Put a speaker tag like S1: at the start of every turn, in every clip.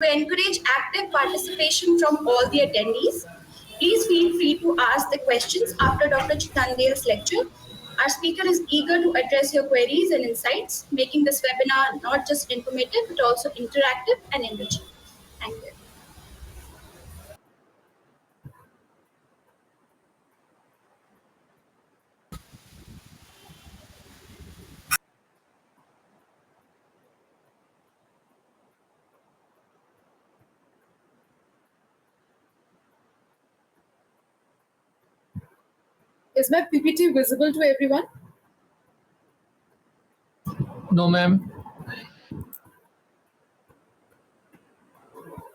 S1: To encourage active participation from all the attendees, please feel free to ask the questions after Dr. Chitandele's lecture. Our speaker is eager to address your queries and insights, making this webinar not just informative but also interactive and enriching. Thank you.
S2: Is my PPT visible to everyone?
S3: No, ma'am.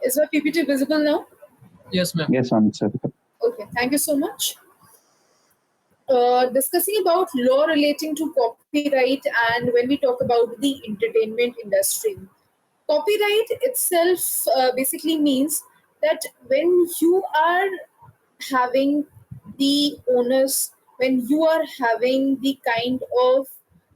S2: Is my PPT visible now?
S3: Yes, ma'am.
S4: Yes, ma'am, it's available.
S2: Okay, thank you so much. Discussing about law relating to copyright and when we talk about the entertainment industry. Copyright itself basically means that when you are having the onus, when you are having the kind of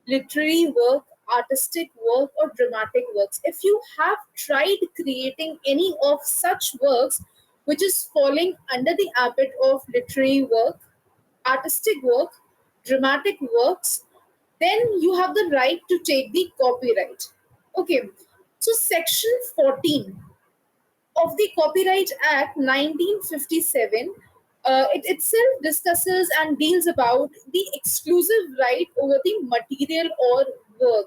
S2: literary work, artistic work, or dramatic works, if you have tried creating any of such works which is falling under the ambit of literary work, artistic work, dramatic works, then you have the right to take the copyright. Okay, so section 14 of the Copyright Act 1957, it itself discusses and deals about the exclusive right over the material or work.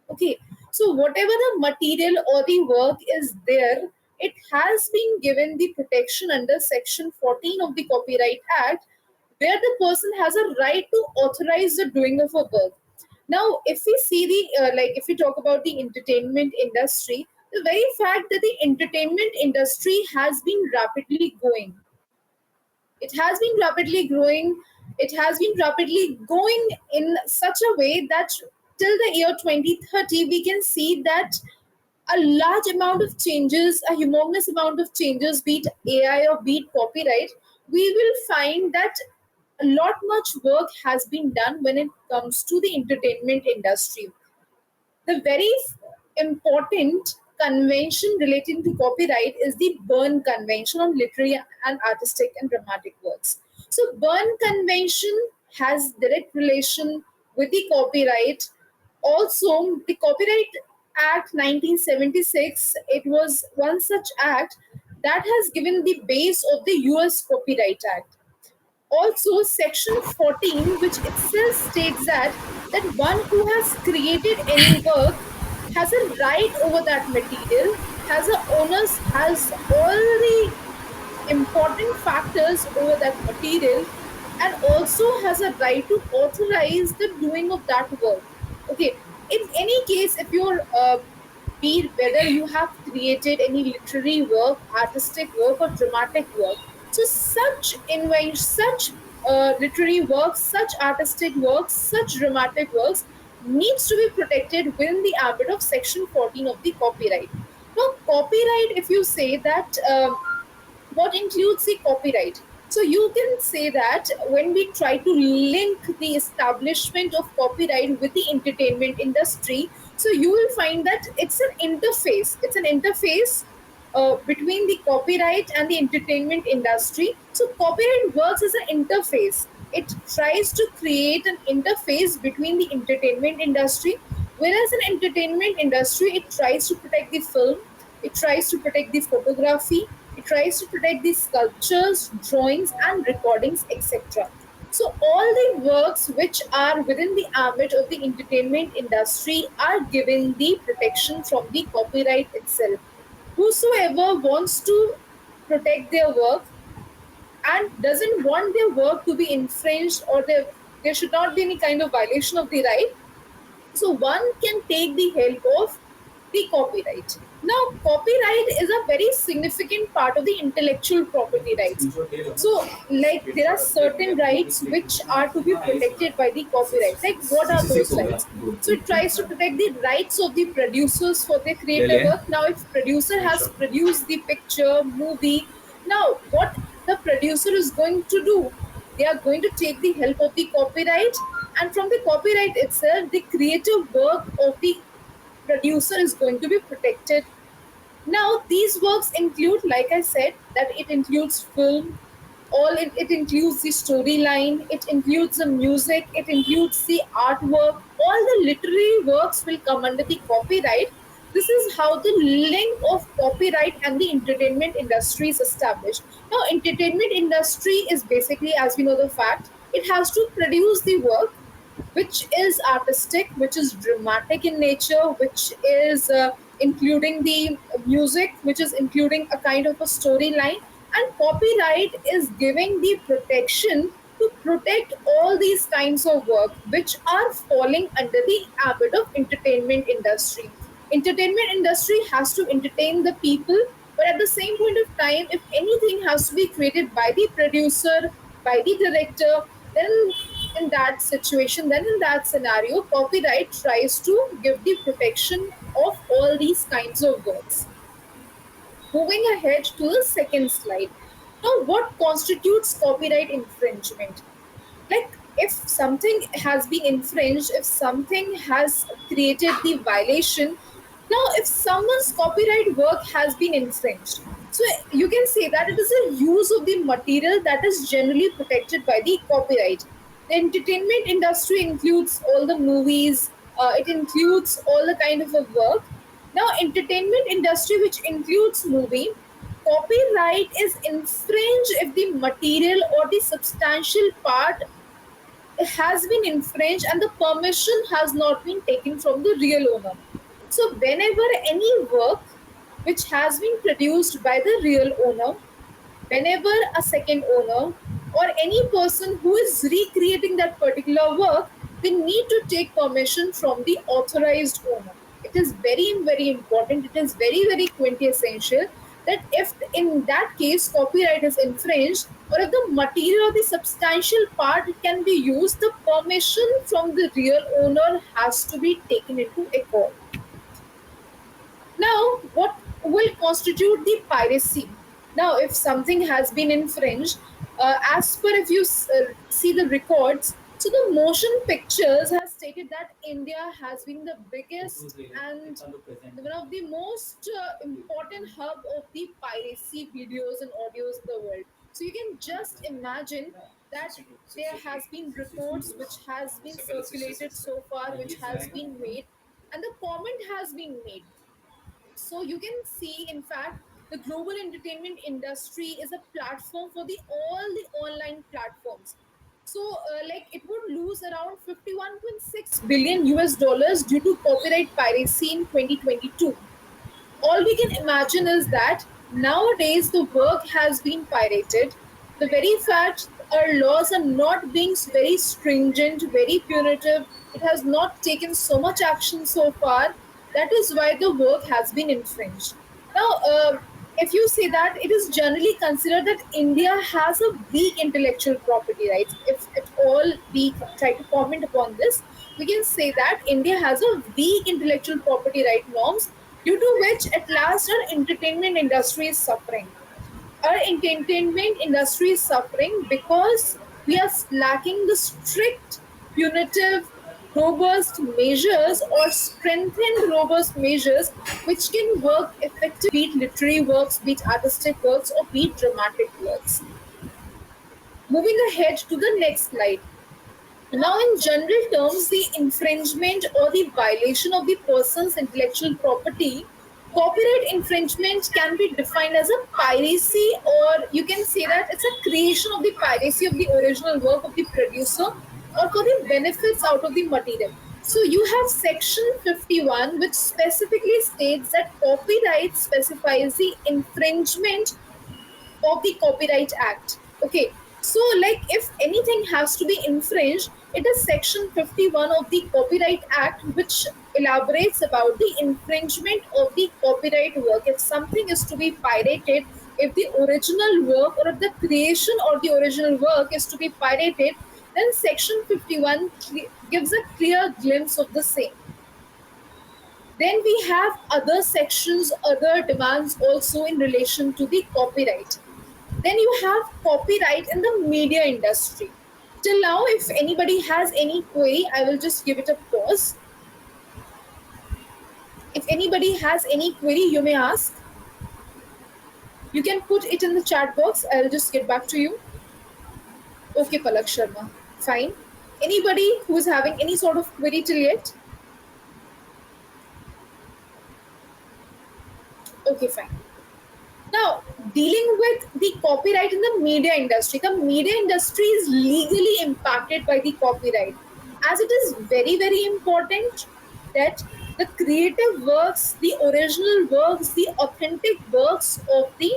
S2: Okay, so whatever the material or the work is there, it has been given the protection under Section 14 of the Copyright Act, where the person has a right to authorize the doing of a work. Now, if we see the if we talk about the entertainment industry, the very fact that the entertainment industry has been rapidly growing, it has been rapidly growing, it has been rapidly going in such a way that till the year 2030, we can see that a large amount of changes, a humongous amount of changes, be it AI or be it copyright, we will find that a lot much work has been done when it comes to the entertainment industry. The very important convention relating to copyright is the Berne Convention on Literary and Artistic and Dramatic Works. So, Berne Convention has direct relation with the copyright. Also, the Copyright Act 1976, it was one such act that has given the base of the US Copyright Act. Also, Section 14, which itself states that one who has created any work has a right over that material, has a onus, has all the important factors over that material, and also has a right to authorize the doing of that work. Okay, in any case, if you're be it whether you have created any literary work, artistic work, or dramatic work, so such invention, such literary works, such artistic works, such dramatic works needs to be protected within the ambit of Section 14 of the copyright. Now, copyright, if you say that. What includes the copyright? So you can say that when we try to link the establishment of copyright with the entertainment industry, so you will find that it's an interface. It's an interface between the copyright and the entertainment industry. So copyright works as an interface. It tries to create an interface between the entertainment industry, whereas in entertainment industry, it tries to protect the film, it tries to protect the photography, it tries to protect the sculptures, drawings, and recordings, etc. So, all the works which are within the ambit of the entertainment industry are given the protection from the copyright itself. Whosoever wants to protect their work and doesn't want their work to be infringed or there should not be any kind of violation of the right, so one can take the help of the copyright. Now, copyright is a very significant part of the intellectual property rights. So, like there are certain rights which are to be protected by the copyright. Like what are those rights? So it tries to protect the rights of the producers for their creative work. Now, if producer has produced the picture, movie, now what the producer is going to do? They are going to take the help of the copyright, and from the copyright itself, the creative work of the producer is going to be protected Now, these works include, like I said, that it includes film, it includes the storyline, it includes the music, it includes the artwork, all the literary works will come under the copyright. This is how the link of copyright and the entertainment industry is established. Now, entertainment industry is basically, as we know the fact, it has to produce the work which is artistic, which is dramatic in nature, which is including the music, which is including a kind of a storyline. And copyright is giving the protection to protect all these kinds of work which are falling under the ambit of entertainment industry. Entertainment industry has to entertain the people, but at the same point of time, if anything has to be created by the producer, by the director, then in that situation, then in that scenario, copyright tries to give the protection of all these kinds of works. Moving ahead to the second slide. Now, what constitutes copyright infringement? Like, if something has been infringed, if something has created the violation, now if someone's copyright work has been infringed, so you can say that it is a use of the material that is generally protected by the copyright. The entertainment industry includes all the movies, it includes all the kind of a work. Now, entertainment industry, which includes movie, copyright is infringed if the material or the substantial part has been infringed and the permission has not been taken from the real owner. So, whenever any work which has been produced by the real owner, whenever a second owner or any person who is recreating that particular work, they need to take permission from the authorized owner. It is very, very important. It is very, very quintessential that if in that case copyright is infringed, or if the material or the substantial part can be used, the permission from the real owner has to be taken into account. Now, what will constitute the piracy? Now, if something has been infringed, as per if you see the records, so the motion pictures has stated that India has been the biggest and one of the most important hub of the piracy videos and audios in the world. So you can just imagine that there has been reports which has been circulated so far, which has been made, and the comment has been made. So you can see, in fact, the global entertainment industry is a platform for the all the online platforms. So like it would lose around 51.6 billion US dollars due to copyright piracy in 2022. All we can imagine is that nowadays the work has been pirated. The very fact our laws are not being very stringent, very punitive, it has not taken so much action so far. That is why the work has been infringed. Now, if you say that, it is generally considered that India has a weak intellectual property rights. If at all we try to comment upon this, we can say that India has a weak intellectual property right norms, due to which at last our entertainment industry is suffering. Our entertainment industry is suffering because we are lacking the strict, punitive, robust measures or strengthened robust measures which can work effectively, be it literary works, be it artistic works, or be it dramatic works. Moving ahead to the next slide. Now, in general terms, the infringement or the violation of the person's intellectual property, copyright infringement can be defined as a piracy, or you can say that it's a creation of the piracy of the original work of the producer or for the benefits out of the material. So, you have section 51, which specifically states that copyright specifies the infringement of the Copyright Act. Okay, so like if anything has to be infringed, it is Section 51 of the Copyright Act which elaborates about the infringement of the copyright work. If something is to be pirated, if the original work or if the creation or the original work is to be pirated, then Section 51 gives a clear glimpse of the same. Then we have other sections, other demands also in relation to the copyright. Then you have copyright in the media industry. Till now, if anybody has any query, I will just give it a pause. If anybody has any query, you may ask. You can put it in the chat box. I'll just get back to you. Okay, Palak Sharma. Fine. Anybody who is having any sort of query till yet? Okay, fine. Now, dealing with the copyright in the media industry is legally impacted by the copyright, as it is very, very important that the creative works, the original works, the authentic works of the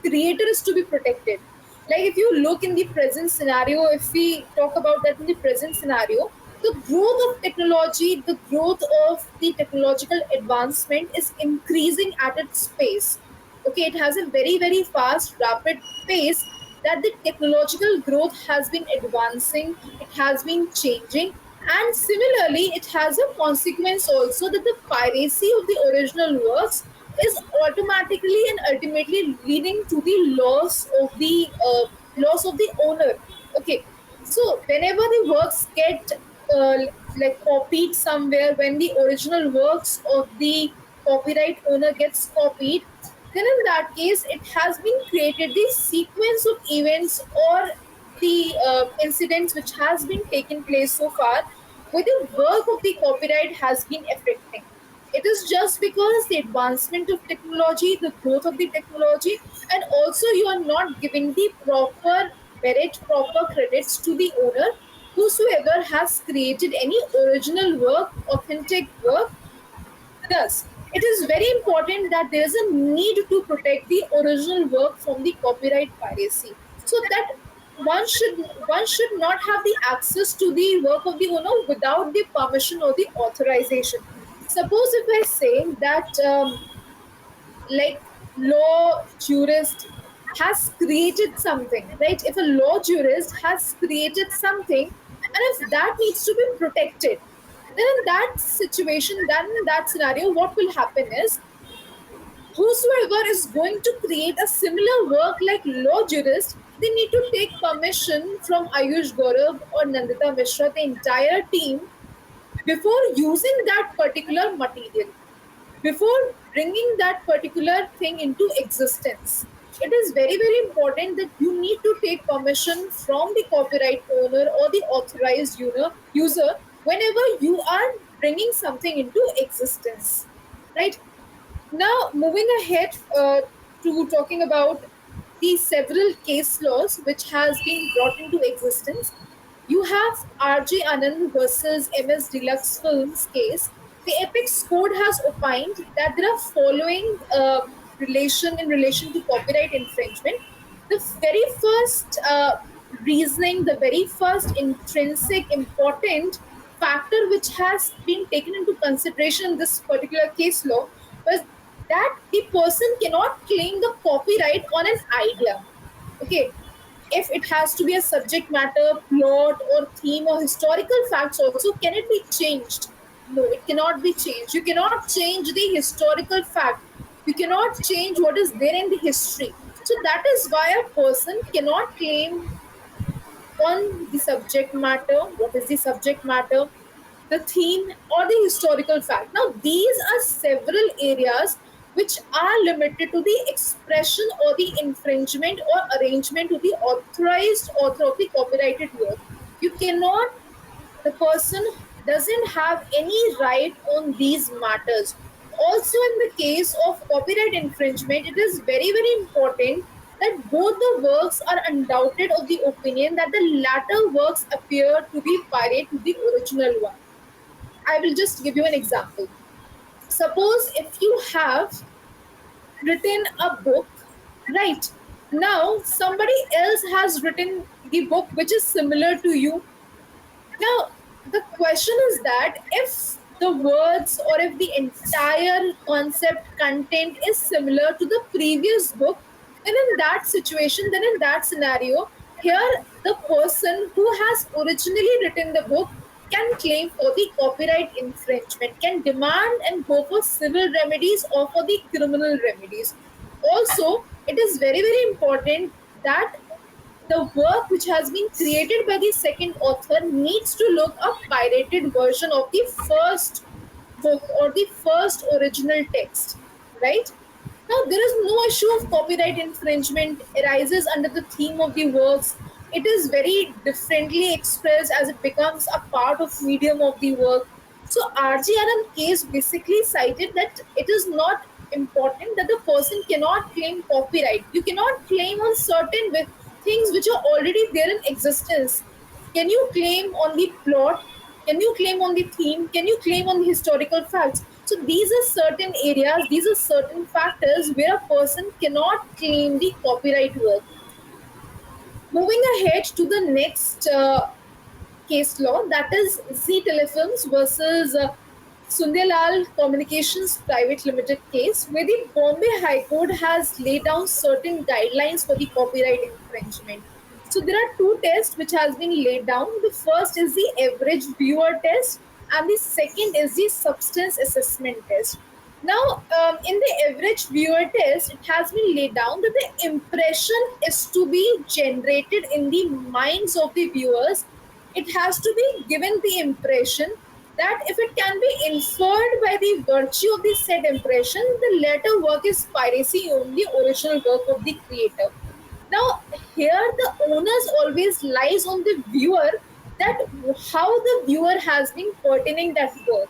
S2: creator is to be protected. Like if you look in the present scenario, if we talk about that in the present scenario, the growth of technology, the growth of the technological advancement is increasing at its pace. Okay, it has a very, very fast, rapid pace that the technological growth has been advancing, it has been changing, and similarly, it has a consequence also that the piracy of the original works is automatically and ultimately leading to the loss of the owner. Okay, so whenever the works get uh, like copied somewhere, when the original works of the copyright owner gets copied, then in that case it has been created the sequence of events or the incidents which has been taken place so far where the work of the copyright has been affecting. It is just because the advancement of technology, the growth of the technology, and also you are not giving the proper merit, proper credits to the owner whosoever has created any original work, authentic work. Thus, it is very important that there is a need to protect the original work from the copyright piracy, so that one should not have the access to the work of the owner without the permission or the authorization. Suppose if I say that like law jurist has created something, right? If a law jurist has created something, and if that needs to be protected, then in that situation, then in that scenario, what will happen is whosoever is going to create a similar work like law jurist, they need to take permission from Ayush Gaurav or Nandita Mishra, the entire team, before using that particular material, before bringing that particular thing into existence. It is very, very important that you need to take permission from the copyright owner or the authorized user whenever you are bringing something into existence. Right? Now, moving ahead to talking about the several case laws which has been brought into existence, you have R.J. Anand versus MS Deluxe Films case. The Apex Code has opined that there are following relation to copyright infringement. The very first reasoning, the very first intrinsic important factor which has been taken into consideration in this particular case law was that the person cannot claim the copyright on an idea. Okay, if it has to be a subject matter, plot, or theme, or historical facts also, can it be changed? No, it cannot be changed. You cannot change the historical fact. You cannot change what is there in the history. So that is why a person cannot claim on the subject matter, what is the subject matter, the theme, or the historical fact. Now, these are several areas which are limited to the expression or the infringement or arrangement to the authorized author of the copyrighted work. You cannot, the person doesn't have any right on these matters. Also, in the case of copyright infringement, it is very, very important that both the works are undoubted of the opinion that the latter works appear to be pirate to the original one. I will just give you an example. Suppose if you have written a book, right? Now somebody else has written the book which is similar to you. Now, the question is that if the words or if the entire concept content is similar to the previous book, then in that situation, then in that scenario, here the person who has originally written the book can claim for the copyright infringement, can demand and go for civil remedies or for the criminal remedies. Also, it is very, very important that the work which has been created by the second author needs to look a pirated version of the first book or the first original text, right? Now, there is no issue of copyright infringement arises under the theme of the works. It is very differently expressed as it becomes a part of medium of the work. So, RGRM case basically cited that it is not important that the person cannot claim copyright. You cannot claim on certain things which are already there in existence. Can you claim on the plot? Can you claim on the theme? Can you claim on the historical facts? So these are certain areas, these are certain factors where a person cannot claim the copyright work. Moving ahead to the next case law, that is Z Telefilms versus Sunderlal Communications Private Limited case, where the Bombay High Court has laid down certain guidelines for the copyright infringement. So there are two tests which has been laid down. The first is the average viewer test, and the second is the substance assessment test. Now, in the average viewer test, it has been laid down that the impression is to be generated in the minds of the viewers. It has to be given the impression that if it can be inferred by the virtue of the said impression, the latter work is piracy on the original work of the creator. Now, here the onus always lies on the viewer that how the viewer has been pertaining that work.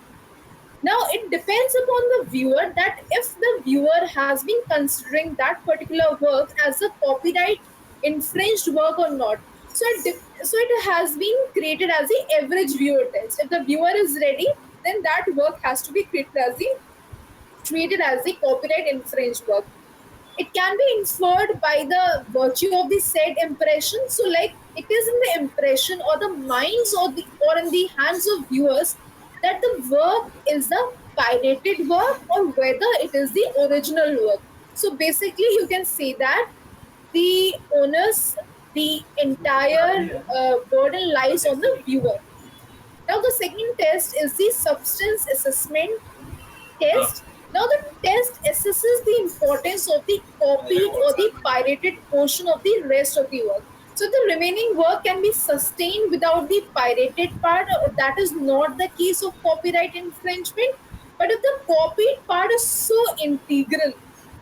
S2: Now, it depends upon the viewer that if the viewer has been considering that particular work as a copyright infringed work or not. So it has been created as the average viewer test. If the viewer is ready, then that work has to be treated as the copyright infringed work. It can be inferred by the virtue of the said impression. So, like it is in the impression or the minds or in the hands of viewers that the work is the pirated work or whether it is the original work. So basically, you can say that the onus, the entire burden lies on the viewer. Now, the second test is the substance assessment test. Now, the test assesses the importance of the copied or the pirated portion of the rest of the work. So, the remaining work can be sustained without the pirated part, or that is not the case of copyright infringement. But if the copied part is so integral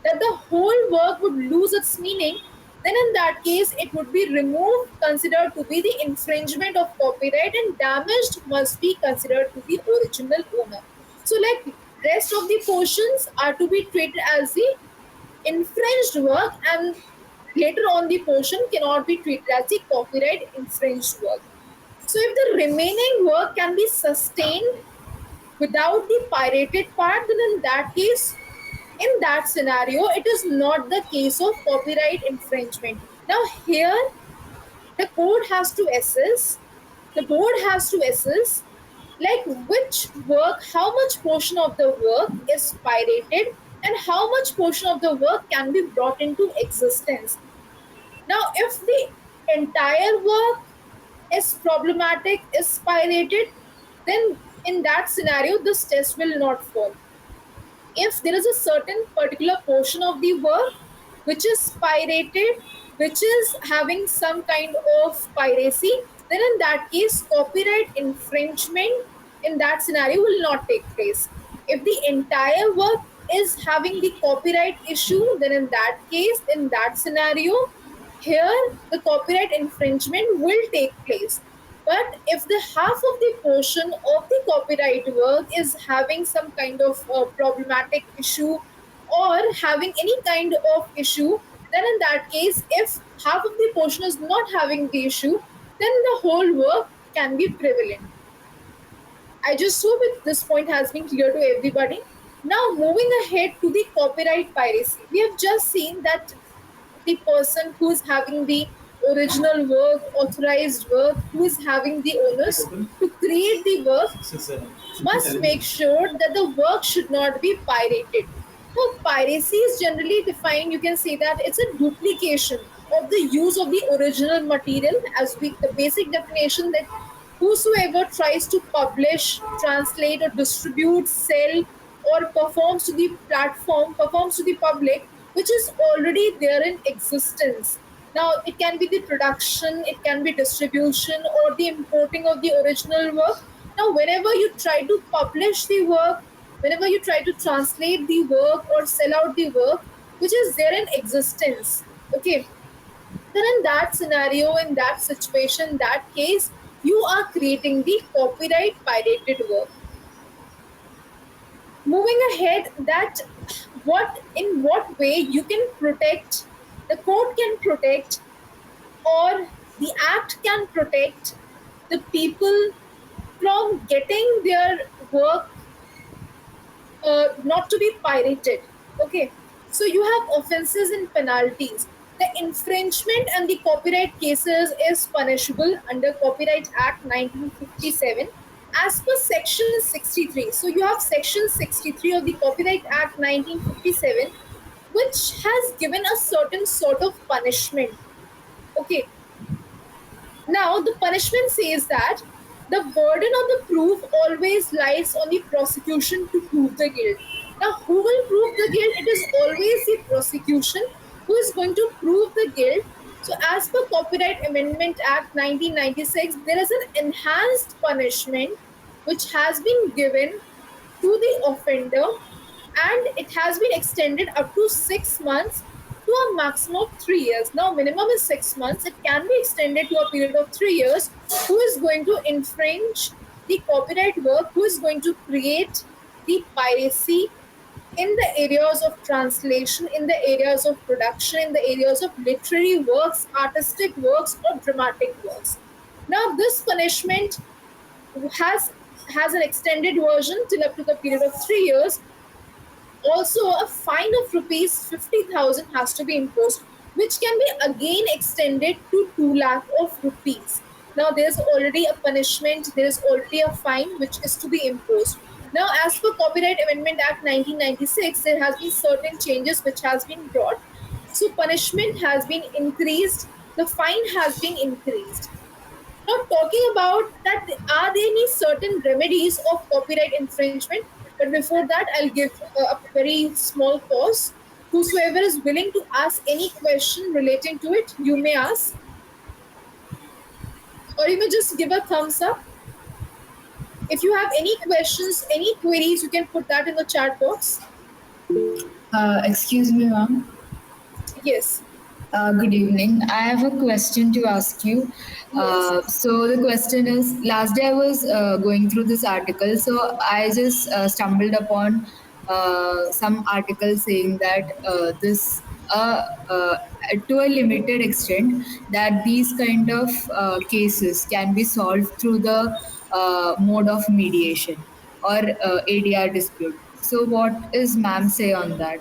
S2: that the whole work would lose its meaning, then in that case it would be removed, considered to be the infringement of copyright, and damaged must be considered to the original owner. So, like rest of the portions are to be treated as the infringed work, and later on the portion cannot be treated as the copyright infringed work. So, if the remaining work can be sustained without the pirated part, then in that case, in that scenario, it is not the case of copyright infringement. Now, here the court has to assess, the board has to assess like which work, how much portion of the work is pirated and how much portion of the work can be brought into existence. Now, if the entire work is problematic, is pirated, then in that scenario, this test will not fall. If there is a certain particular portion of the work which is pirated, which is having some kind of piracy, then in that case, copyright infringement in that scenario will not take place. If the entire work is having the copyright issue, then in that case, in that scenario, here the copyright infringement will take place. But if the half of the portion of the copyright work is having some kind of problematic issue or having any kind of issue, then in that case, if half of the portion is not having the issue, then the whole work can be prevalent. I just hope this point has been clear to everybody. Now, moving ahead to the copyright piracy, we have just seen that the person who is having the original work, authorized work, who is having the onus to create the work, must make sure that the work should not be pirated. Now, piracy is generally defined, you can say that it's a duplication of the use of the original material, as the basic definition that whosoever tries to publish, translate, or distribute, sell, or performs to the public, which is already there in existence. Now, it can be the production, it can be distribution, or the importing of the original work. Now, whenever you try to publish the work, whenever you try to translate the work or sell out the work, which is there in existence. Okay, then in that scenario, in that situation, that case, you are creating the copyright pirated work. Moving ahead, that what in what way you can protect, the court can protect, or the act can protect the people from getting their work not to be pirated. Okay, so you have offenses and penalties. The infringement and the copyright cases is punishable under Copyright Act 1957 as per Section 63. So you have Section 63 of the Copyright Act 1957, which has given a certain sort of punishment. Okay, now, the punishment says that the burden of the proof always lies on the prosecution to prove the guilt. Now, who will prove the guilt? It is always the prosecution who is going to prove the guilt. So, as per Copyright Amendment Act 1996, there is an enhanced punishment which has been given to the offender, and it has been extended up to 6 months to a maximum of 3 years. Now, minimum is 6 months. It can be extended to a period of 3 years. Who is going to infringe the copyright work? Who is going to create the piracy in the areas of translation, in the areas of production, in the areas of literary works, artistic works, or dramatic works? Now, this punishment has has an extended version till up to the period of 3 years. Also, a fine of rupees 50,000 has to be imposed, which can be again extended to 2 lakh of rupees. Now, there's already a punishment, there is already a fine which is to be imposed. Now, as per Copyright Amendment Act 1996, there has been certain changes which has been brought. So, punishment has been increased, the fine has been increased. Now, talking about that, are there any certain remedies of copyright infringement? But before that, I'll give a very small pause. Whosoever is willing to ask any question relating to it, you may ask, or you may just give a thumbs up. If you have any questions, any queries, you can put that in the chat box.
S4: Excuse me, ma'am.
S2: Yes.
S4: Good evening. I have a question to ask you. So the question is, last day I was going through this article, so I just stumbled upon some article saying that this, to a limited extent, that these kind of cases can be solved through the mode of mediation or ADR dispute. So what is ma'am say on that?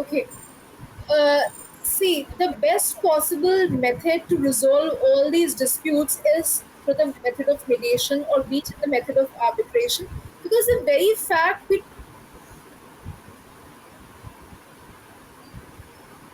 S2: Okay. Uh, See, the best possible method to resolve all these disputes is through the method of mediation, or be it the method of arbitration, because the very fact we,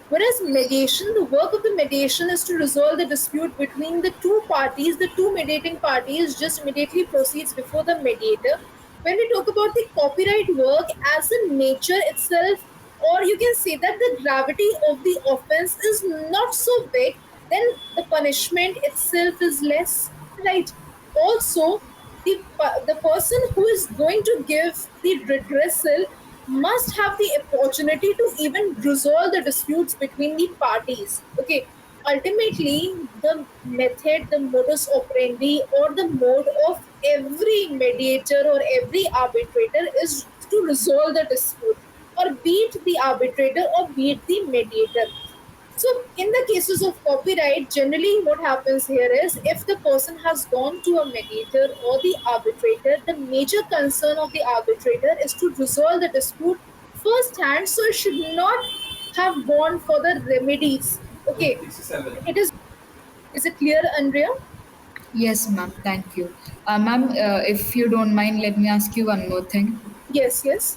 S2: whereas mediation, the work of the mediation is to resolve the dispute between the two parties. The two mediating parties just immediately proceeds before the mediator. When we talk about the copyright work as a nature itself, or you can say that the gravity of the offense is not so big, then the punishment itself is less, right? Also, the person who is going to give the redressal must have the opportunity to even resolve the disputes between the parties. Okay, ultimately, the method, the modus operandi, or the mode of every mediator or every arbitrator is to resolve the dispute, or beat the arbitrator or beat the mediator. So, in the cases of copyright, generally what happens here is, if the person has gone to a mediator or the arbitrator, the major concern of the arbitrator is to resolve the dispute first hand, so it should not have gone for the remedies. Okay, it is it clear, Andrea?
S4: Yes, ma'am. Thank you. Ma'am, if you don't mind, let me ask you one more thing.
S2: Yes, yes.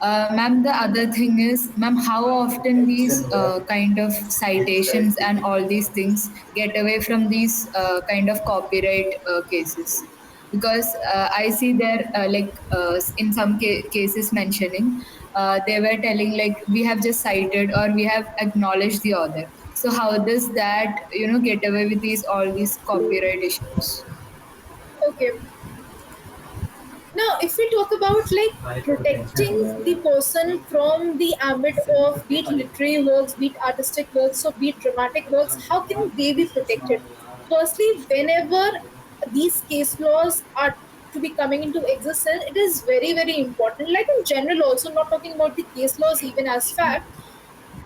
S4: Ma'am, the other thing is, ma'am, how often these kind of citations and all these things get away from these kind of copyright cases? Because I see there, in some cases mentioning, they were telling like we have just cited or we have acknowledged the author. So how does that, get away with these all these copyright issues?
S2: Okay. Now, if we talk about like protecting the person from the ambit of be it literary works, be it artistic works, or be it dramatic works, how can they be protected? Firstly, whenever these case laws are to be coming into existence, it is very, very important. Like in general, also not talking about the case laws even as fact,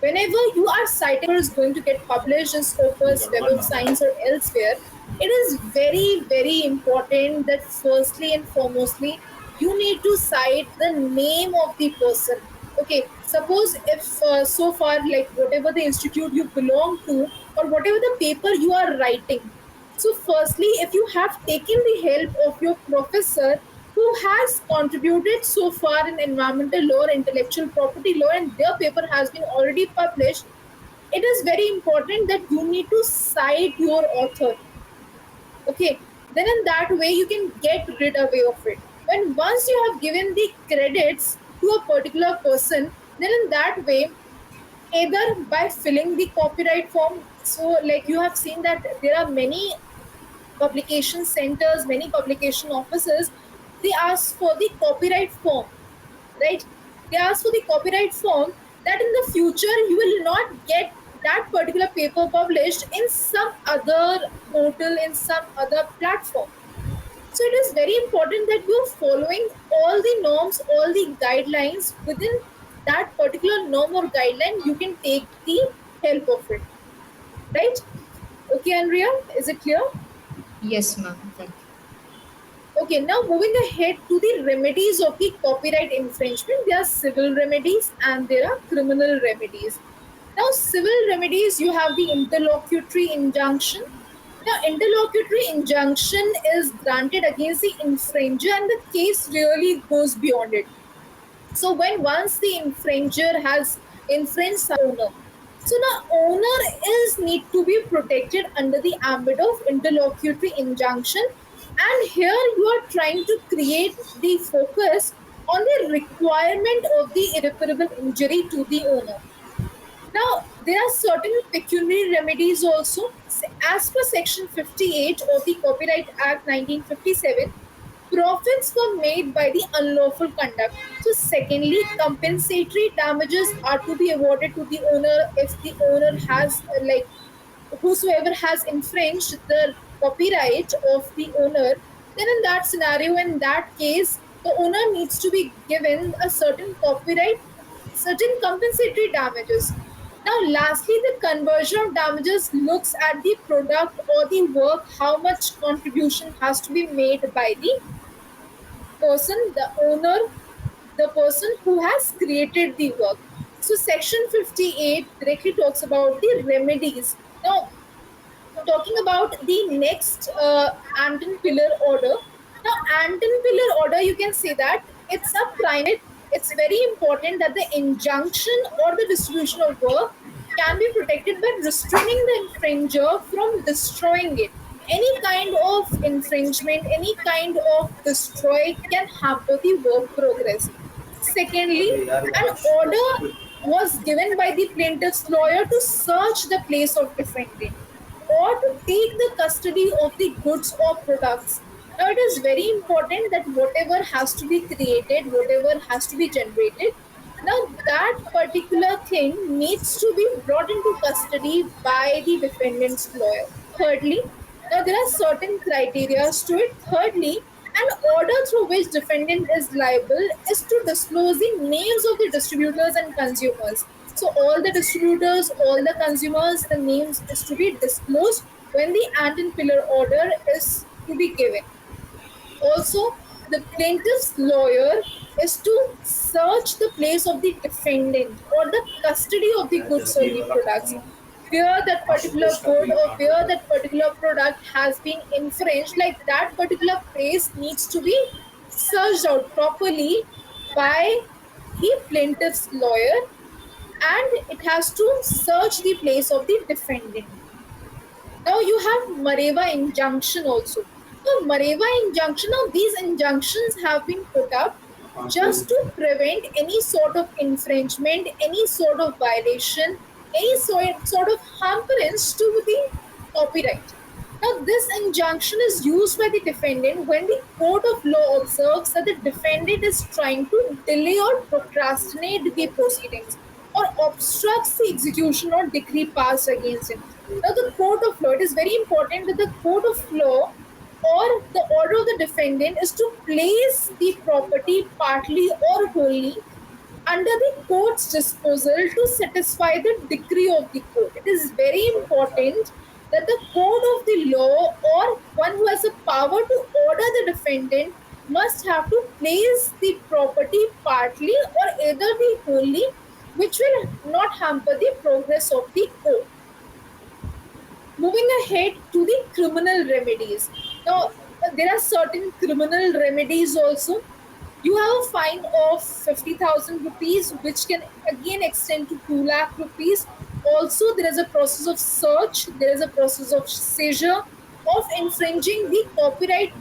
S2: whenever you are citing is going to get published in Scopus, Web of Science, or elsewhere, it is very, very important that firstly and foremostly, you need to cite the name of the person. Okay, suppose if so far, like whatever the institute you belong to, or whatever the paper you are writing, so, firstly, if you have taken the help of your professor who has contributed so far in environmental law or intellectual property law and their paper has been already published, it is very important that you need to cite your author. Okay, then in that way you can get rid away of it. When once you have given the credits to a particular person, then in that way, either by filling the copyright form, so like you have seen that there are many publication centers, many publication offices, they ask for the copyright form, right? They ask for the copyright form that in the future you will not get that particular paper published in some other portal, in some other platform. So it is very important that you're following all the norms, all the guidelines within that particular norm or guideline, you can take the help of it, right? Okay, Andrea, is it clear?
S4: Yes, ma'am. Thank you.
S2: Okay, now moving ahead to the remedies of the copyright infringement, there are civil remedies and there are criminal remedies. Now, civil remedies, you have the interlocutory injunction. Now, interlocutory injunction is granted against the infringer, and the case really goes beyond it. So, when once the infringer has infringed the owner, so the owner is need to be protected under the ambit of interlocutory injunction, and here you are trying to create the focus on the requirement of the irreparable injury to the owner. Now, there are certain pecuniary remedies also. As per Section 58 of the Copyright Act 1957, profits were made by the unlawful conduct. So, secondly, compensatory damages are to be awarded to the owner if the owner has, like, whosoever has infringed the copyright of the owner. Then, in that scenario, in that case, the owner needs to be given a certain copyright, certain compensatory damages. Now, lastly, the conversion of damages looks at the product or the work, how much contribution has to be made by the person, the owner, the person who has created the work. So, Section 58 directly talks about the remedies. Now, talking about the next Anton Pillar order. Now, Anton Pillar order, you can say that it's a primate. It's very important that the injunction or the distribution of work can be protected by restraining the infringer from destroying it. Any kind of infringement, any kind of destroy can hamper the work progress. Secondly, an order was given by the plaintiff's lawyer to search the place of defendant or to take the custody of the goods or products. Now, it is very important that whatever has to be created, whatever has to be generated, now that particular thing needs to be brought into custody by the defendant's lawyer. Thirdly, now there are certain criteria to it. Thirdly, an order through which defendant is liable is to disclose the names of the distributors and consumers. So all the distributors, all the consumers, the names is to be disclosed when the Anton Pillar order is to be given. Also, the plaintiff's lawyer is to search the place of the defendant or the custody of the goods or the products. Where that particular good or where that particular product has been infringed, like that particular place needs to be searched out properly by the plaintiff's lawyer, and it has to search the place of the defendant. Now you have Mareva injunction also. So Mareva injunction, now these injunctions have been put up just to prevent any sort of infringement, any sort of violation, any sort of hamperance to the copyright. Now, this injunction is used by the defendant when the court of law observes that the defendant is trying to delay or procrastinate the proceedings or obstructs the execution or decree passed against him. Now, the court of law, it is very important that the court of law or the order of the defendant is to place the property partly or wholly under the court's disposal to satisfy the decree of the court. It is very important that the court of the law or one who has the power to order the defendant must have to place the property partly or either the wholly, which will not hamper the progress of the court. Moving ahead to the criminal remedies. Now, there are certain criminal remedies also. You have a fine of 50,000 rupees, which can again extend to 2 lakh rupees. Also, there is a process of search, there is a process of seizure of infringing the copyright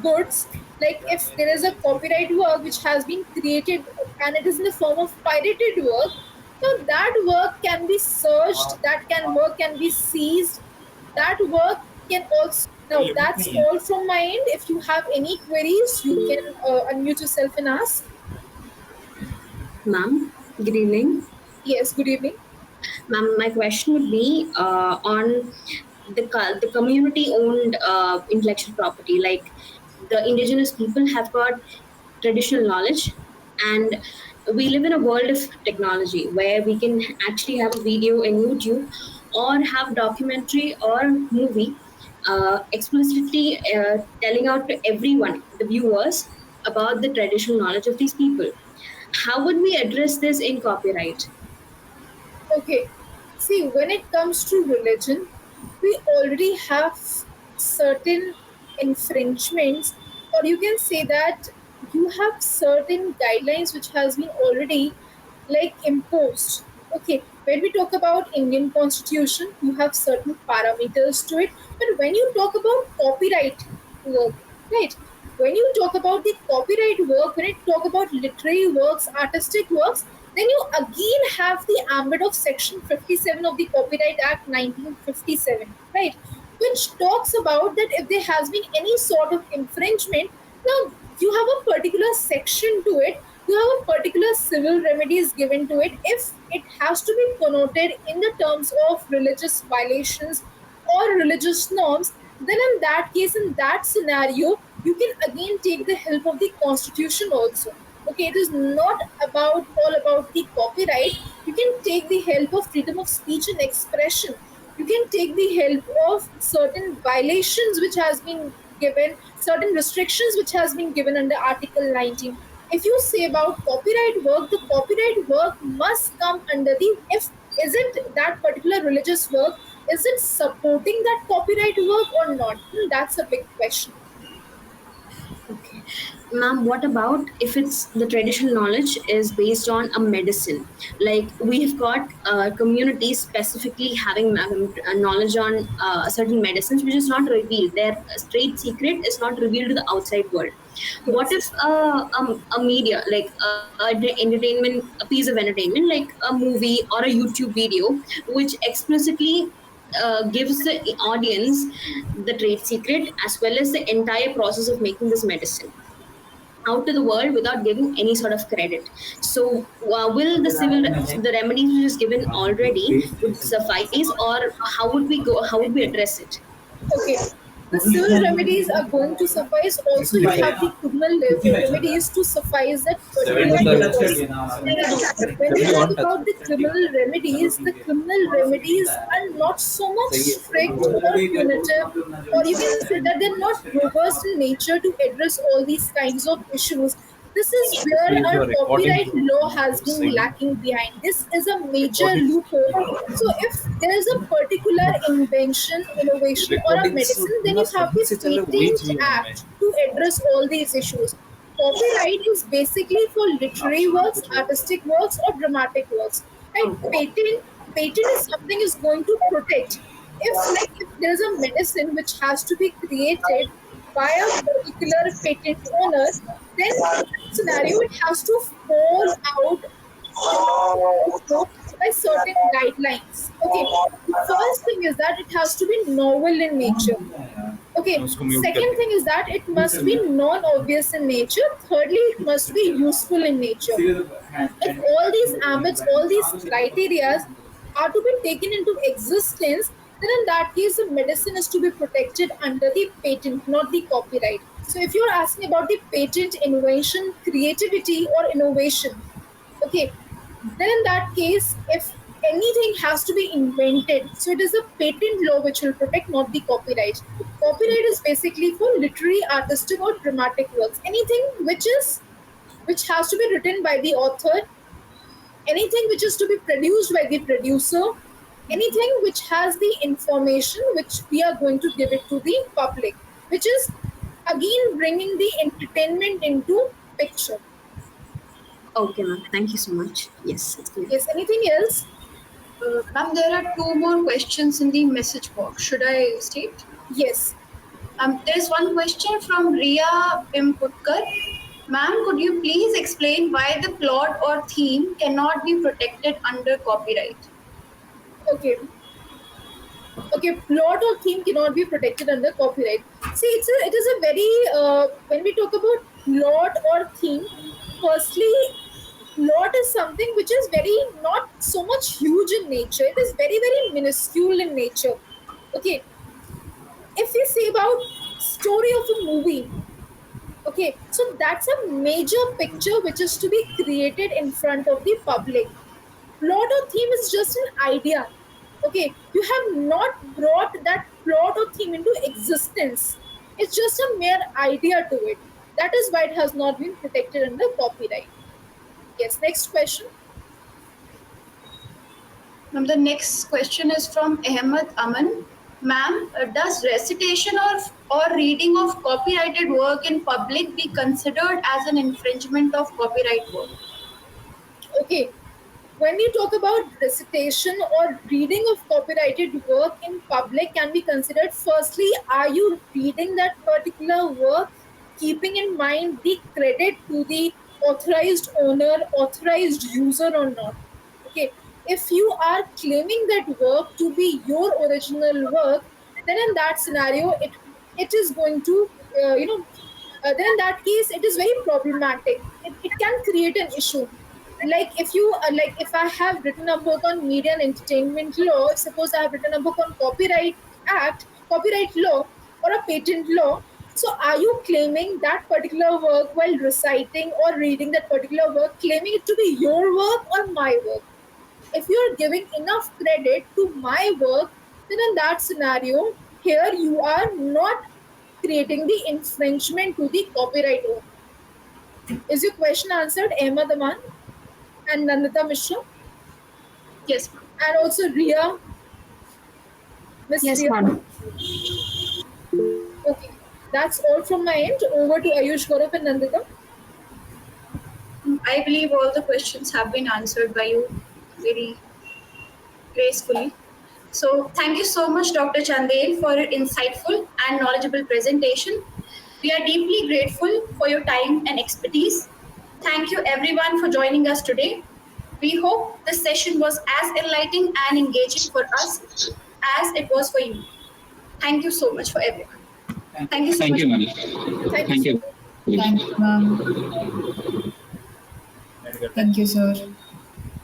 S2: goods. Like if there is a copyright work which has been created and it is in the form of pirated work, now that work can be searched, work can be seized, that work can also. Now that's all from my end. If you have any queries, you can unmute yourself and ask.
S5: Ma'am, good evening.
S2: Yes, good evening.
S5: Ma'am, my question would be on the community-owned intellectual property. Like the indigenous people have got traditional knowledge, and we live in a world of technology where we can actually have a video in YouTube or have documentary or movie explicitly telling out to everyone, the viewers, about the traditional knowledge of these people. How would we address this in copyright?
S2: Okay. See, when it comes to religion, we already have certain infringements, or you can say that you have certain guidelines which has been already like imposed. Okay, when we talk about Indian Constitution, you have certain parameters to it. But when you talk about copyright work, right? When you talk about the copyright work, when you talk about literary works, artistic works, then you again have the ambit of Section 57 of the Copyright Act 1957, right? Which talks about that if there has been any sort of infringement, now you have a particular section to it, you have a particular civil remedies given to it if it has to be connoted in the terms of religious violations or religious norms. Then in that case, in that scenario, you can again take the help of the constitution also. Okay, it is not about all about the copyright. You can take the help of freedom of speech and expression. You can take the help of certain violations which has been given, certain restrictions which has been given under Article 19. If you say about copyright work, the copyright work must come under the, if is it that particular religious work, is it supporting that copyright work or not? That's a big question.
S5: Okay. Ma'am, what about if it's the traditional knowledge is based on a medicine? Like we've got communities specifically having knowledge on certain medicines which is not revealed. Their trade secret is not revealed to the outside world. What if a media, like entertainment, a piece of entertainment, like a movie or a YouTube video, which explicitly gives the audience the trade secret as well as the entire process of making this medicine out to the world without giving any sort of credit? So will the remedies which is given already would suffice, or how would we address it?
S2: Okay. The civil remedies are going to suffice. Also, you have the criminal remedies to suffice that particular purpose. When we talk about the criminal remedies are not so much strict or punitive, or you can say that they're not robust in nature to address all these kinds of issues. This is where our copyright law has been lacking behind. This is a major loophole. So, if there is a particular invention, innovation, or a medicine, then you have the Patent Act to address all these issues. Copyright is basically for literary works, artistic works, or dramatic works. Right? Patent is something is going to protect. If there is a medicine which has to be created by a particular patent owner, then in that scenario it has to fall out by certain guidelines. Okay, first thing is that it has to be novel in nature. Okay, second thing is that it must be non-obvious in nature. Thirdly, it must be useful in nature. If all these ambits, all these criteria are to be taken into existence, then in that case, the medicine is to be protected under the patent, not the copyright. So if you're asking about the patent, invention, creativity, or innovation, okay, then in that case, if anything has to be invented, so it is a patent law which will protect, not the copyright. Copyright is basically for literary, artistic, or dramatic works. Anything which has to be written by the author, anything which is to be produced by the producer, anything which has the information which we are going to give it to the public, which is again bringing the entertainment into picture.
S5: Okay, ma'am. Thank you so much. Yes, it's clear.
S2: Yes, anything else?
S1: Ma'am, there are two more questions in the message box. Should I state?
S2: Yes.
S1: There is one question from Riya Pimputkar. Ma'am, could you please explain why the plot or theme cannot be protected under copyright?
S2: Okay. Okay, plot or theme cannot be protected under copyright. See, it is a very, when we talk about plot or theme, firstly, plot is something which is very not so much huge in nature. It is very, very minuscule in nature. Okay. If we say about story of a movie, okay, so that's a major picture which is to be created in front of the public. Plot or theme is just an idea. Okay, you have not brought that plot or theme into existence. It's just a mere idea to it. That is why it has not been protected under copyright. Yes, next question.
S1: Ma'am, the next question is from Ahmed Aman. Ma'am, does recitation or reading of copyrighted work in public be considered as an infringement of copyright work?
S2: Okay, when we talk about recitation or reading of copyrighted work in public can be considered, firstly, are you reading that particular work keeping in mind the credit to the authorized owner, authorized user or not? Okay, if you are claiming that work to be your original work, then in that scenario, it is going to, then in that case, it is very problematic. It can create an issue. Like if you like if I have written a book on media and entertainment law, suppose I have written a book on copyright law, or a patent law, so are you claiming that particular work while reciting or reading that particular work, claiming it to be your work or my work? If you are giving enough credit to my work, then in that scenario, here you are not creating the infringement to the copyright owner. Is your question answered, Ahmed Aman and Nandita Mishra?
S1: Yes, ma'am.
S2: And also Riya? Miss
S5: Yes,
S2: Riya?
S5: ma'am.
S2: Okay, that's all from my end. Over to Ayush, Gaurav and Nandita.
S1: I believe all the questions have been answered by you very gracefully. So thank you so much, Dr. Chandel, for your insightful and knowledgeable presentation. We are deeply grateful for your time and expertise. Thank you everyone for joining us today. We hope this session was as enlightening and engaging for us as it was for you. Thank you so much for everyone. Thank you so
S6: Thank
S1: much.
S6: you, ma'am.
S2: Thank
S6: Thank
S2: you.
S6: you.
S4: Thank you, ma'am. Thank you, sir.